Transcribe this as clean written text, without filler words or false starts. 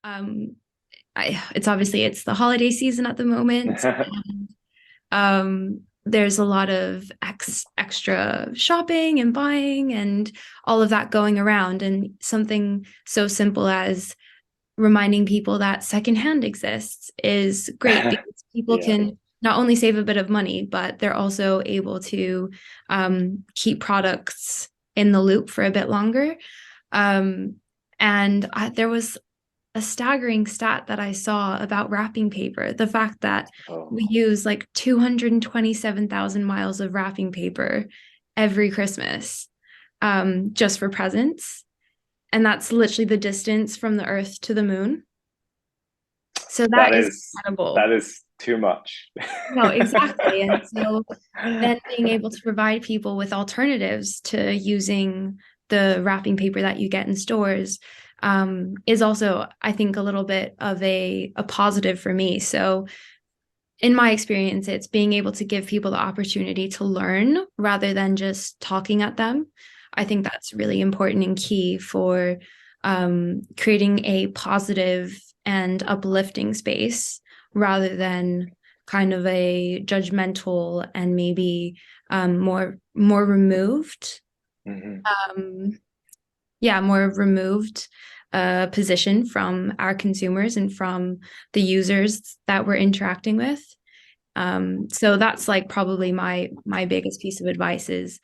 Um, it's the holiday season at the moment. There's a lot of extra shopping and buying and all of that going around. And something so simple as reminding people that secondhand exists is great because people Yeah, can not only save a bit of money, but they're also able to keep products in the loop for a bit longer. Um, there was a staggering stat that I saw about wrapping paper. The fact that we oh, use like 227,000 miles of wrapping paper every Christmas just for presents. And that's literally the distance from the Earth to the moon. So that that is is incredible. that is too much. No, exactly. And so then being able to provide people with alternatives to using the wrapping paper that you get in stores is also, I think, a little bit of a positive for me. So in my experience, it's being able to give people the opportunity to learn rather than just talking at them. I think that's really important and key for creating a positive and uplifting space rather than kind of a judgmental and maybe more removed, Mhm. um, yeah, more removed position from our consumers and from the users that we're interacting with. So that's like probably my biggest piece of advice is